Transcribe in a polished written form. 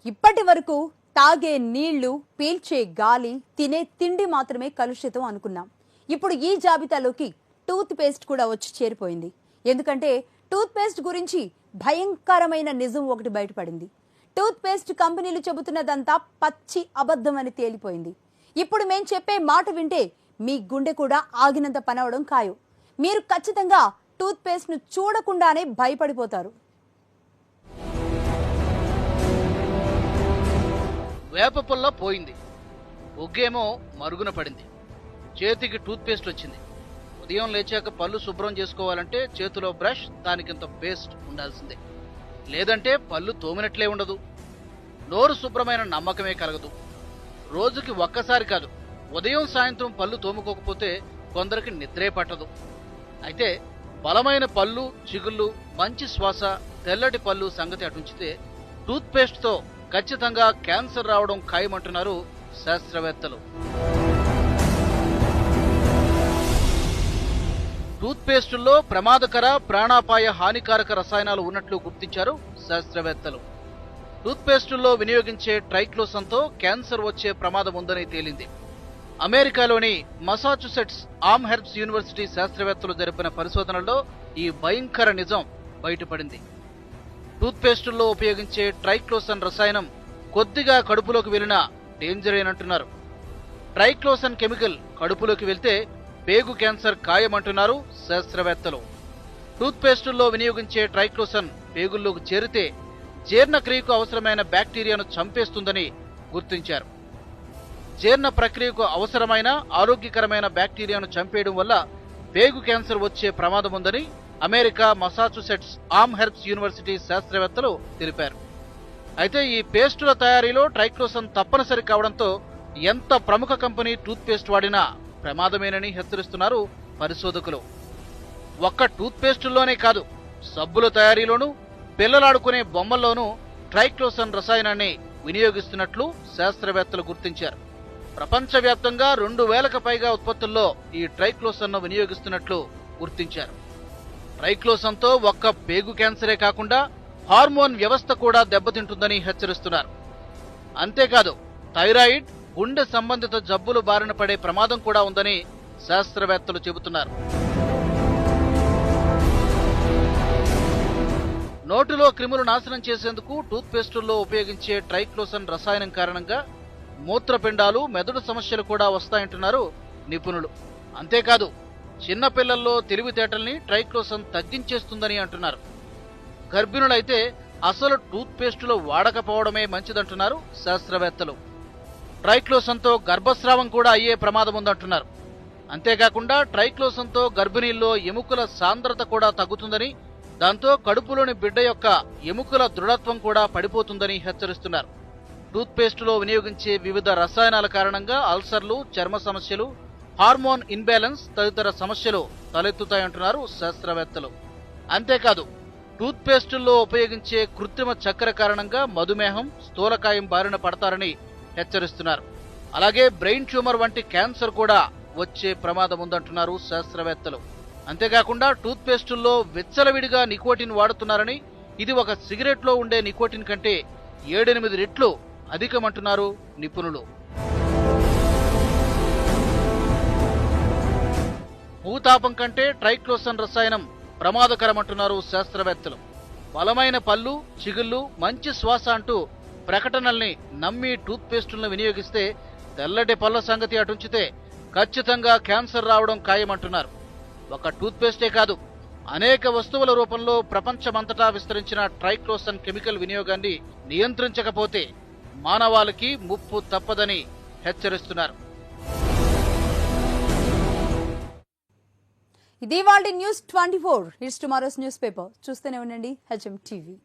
ఇప్పటి వరకు తాగే నీళ్లు, పీల్చే గాలి, తినే తిండి మాత్రమే కలుషితం అనుకున్నాం. ఇప్పుడు ఈ జాబితాలోకి టూత్ పేస్ట్ కూడా వచ్చి చేరిపోయింది. ఎందుకంటే టూత్ పేస్ట్ గురించి భయంకరమైన నిజం ఒకటి బయటపడింది. టూత్ పేస్ట్ కంపెనీలు చెబుతున్నదంతా పచ్చి అబద్ధం అని తేలిపోయింది. ఇప్పుడు మేం చెప్పే మాట వింటే మీ గుండె కూడా ఆగినంత పనవడం ఖాయం. మీరు ఖచ్చితంగా టూత్ పేస్ట్ ను చూడకుండానే భయపడిపోతారు. వేప పుల్ల పోయింది, ఒగ్గేమో మరుగున పడింది, చేతికి టూత్ పేస్ట్ వచ్చింది. ఉదయం లేచాక పళ్ళు శుభ్రం చేసుకోవాలంటే చేతిలో బ్రష్, దానికింత పేస్ట్ ఉండాల్సిందే. లేదంటే పళ్ళు తోమినట్లే ఉండదు, నోరు శుభ్రమైన నమ్మకమే కలగదు. రోజుకి ఒక్కసారి కాదు, ఉదయం సాయంత్రం పళ్ళు తోముకోకపోతే కొందరికి నిద్రే పట్టదు. అయితే బలమైన పళ్ళు, చిగుళ్ళు, మంచి శ్వాస, తెల్లటి పళ్ళు సంగతి అటుంచితే టూత్ పేస్ట్ తో ఖచ్చితంగా క్యాన్సర్ రావడం ఖాయమంటున్నారు శాస్త్రవేత్తలు. టూత్ పేస్టుల్లో ప్రమాదకర, ప్రాణాపాయ హానికారక రసాయనాలు ఉన్నట్లు గుర్తించారు శాస్త్రవేత్తలు. టూత్ పేస్టుల్లో వినియోగించే ట్రైక్లోసన్తో క్యాన్సర్ వచ్చే ప్రమాదం ఉందని తేలింది. అమెరికాలోని మసాచుసెట్స్ ఆమ్హెర్బ్స్ యూనివర్సిటీ శాస్త్రవేత్తలు జరిపిన పరిశోధనలో ఈ భయంకర నిజం బయటపడింది. టూత్ పేస్టుల్లో ఉపయోగించే ట్రైక్లోసన్ రసాయనం కొద్దిగా కడుపులోకి వెళ్లినా డేంజర్ ఏనంటున్నారు. ట్రైక్లోసన్ కెమికల్ కడుపులోకి వెళ్తే పేగు క్యాన్సర్ ఖాయమంటున్నారు శాస్త్రవేత్తలు. టూత్ పేస్టుల్లో వినియోగించే ట్రైక్లోసన్ పేగుల్లోకి చేరితే జీర్ణక్రియకు అవసరమైన బ్యాక్టీరియాను చంపేస్తుందని గుర్తించారు. జీర్ణ ప్రక్రియకు అవసరమైన ఆరోగ్యకరమైన బ్యాక్టీరియాను చంపేయడం వల్ల పేగు క్యాన్సర్ వచ్చే ప్రమాదం ఉందని అమెరికా మసాచుసెట్స్ ఆమ్హెర్బ్స్ యూనివర్సిటీ శాస్త్రవేత్తలు తెలిపారు. అయితే ఈ పేస్టుల తయారీలో ట్రైక్లోసన్ తప్పనిసరి కావడంతో ఎంత ప్రముఖ కంపెనీ టూత్ పేస్ట్ వాడినా ప్రమాదమేనని హెచ్చరిస్తున్నారు పరిశోధకులు. ఒక్క టూత్ పేస్టుల్లోనే కాదు, సబ్బుల తయారీలోనూ, పిల్లలాడుకునే బొమ్మల్లోనూ ట్రైక్లోసన్ రసాయనాన్ని వినియోగిస్తున్నట్లు శాస్త్రవేత్తలు గుర్తించారు. ప్రపంచవ్యాప్తంగా 2000కు పైగా ఉత్పత్తుల్లో ఈ ట్రైక్లోసన్ను వినియోగిస్తున్నట్లు గుర్తించారు. ట్రైక్లోసన్తో ఒక్క పేగు క్యాన్సరే కాకుండా హార్మోన్ వ్యవస్థ కూడా దెబ్బతింటుందని హెచ్చరిస్తున్నారు. అంతేకాదు, థైరాయిడ్, గుండె సంబంధిత జబ్బులు బారిన పడే ప్రమాదం కూడా ఉందని శాస్త్రవేత్తలు చెబుతున్నారు. నోటిలో క్రిములు నాశనం చేసేందుకు టూత్ పేస్టుల్లో ఉపయోగించే ట్రైక్లోసన్ రసాయనం కారణంగా మూత్రపిండాలు, మెదడు సమస్యలు కూడా వస్తాయంటున్నారు నిపుణులు. అంతేకాదు, చిన్నపిల్లల్లో తెలివితేటల్ని ట్రైక్లోసన్ తగ్గించేస్తుందని అంటున్నారు. గర్భిణులైతే అసలు టూత్ పేస్టులు వాడకపోవడమే మంచిదంటున్నారు శాస్త్రవేత్తలు. ట్రైక్లోసన్తో గర్భస్రావం కూడా అయ్యే ప్రమాదం ఉందంటున్నారు. అంతేకాకుండా ట్రైక్లోసన్తో గర్భిణీల్లో ఎముకల సాంద్రత కూడా తగ్గుతుందని, దాంతో కడుపులోని బిడ్డ యొక్క ఎముకల దృఢత్వం కూడా పడిపోతుందని హెచ్చరిస్తున్నారు. టూత్ పేస్టులో వినియోగించే వివిధ రసాయనాల కారణంగా అల్సర్లు, చర్మ సమస్యలు, హార్మోన్ ఇన్బ్యాలెన్స్ తదితర సమస్యలు తలెత్తుతాయంటున్నారు శాస్త్రవేత్తలు. అంతేకాదు, టూత్ పేస్టుల్లో ఉపయోగించే కృత్రిమ చక్కెర కారణంగా మధుమేహం, స్థూలకాయం బారిన పడతారని హెచ్చరిస్తున్నారు. అలాగే బ్రెయిన్ ట్యూమర్ వంటి క్యాన్సర్ కూడా వచ్చే ప్రమాదం ఉందంటున్నారు శాస్త్రవేత్తలు. అంతేకాకుండా టూత్ పేస్టుల్లో విచ్చలవిడిగా నికోటిన్ వాడుతున్నారని, ఇది ఒక సిగరెట్లో ఉండే నికోటిన్ కంటే 7-8 రెట్లు అధికమంటున్నారు నిపుణులు. భూతాపం కంటే ట్రైక్లోసన్ రసాయనం ప్రమాదకరమంటున్నారు శాస్త్రవేత్తలు. బలమైన పళ్ళు, చిగుళ్ళు, మంచి శ్వాస అంటూ ప్రకటనల్ని నమ్మి టూత్ పేస్టులను వినియోగిస్తే తెల్లటి పళ్ళ సంగతి అటుంచితే ఖచ్చితంగా క్యాన్సర్ రావడం ఖాయమంటున్నారు. ఒక టూత్ పేస్టే కాదు, అనేక వస్తువుల రూపంలో ప్రపంచమంతటా విస్తరించిన ట్రైక్లోసన్ కెమికల్ వినియోగాన్ని నియంత్రించకపోతే మానవాళికి ముప్పు తప్పదని హెచ్చరిస్తున్నారు. ఇది వాళ్ళ news 24. It's tomorrow's newspaper. చూస్తూనే ఉండండి HM TV.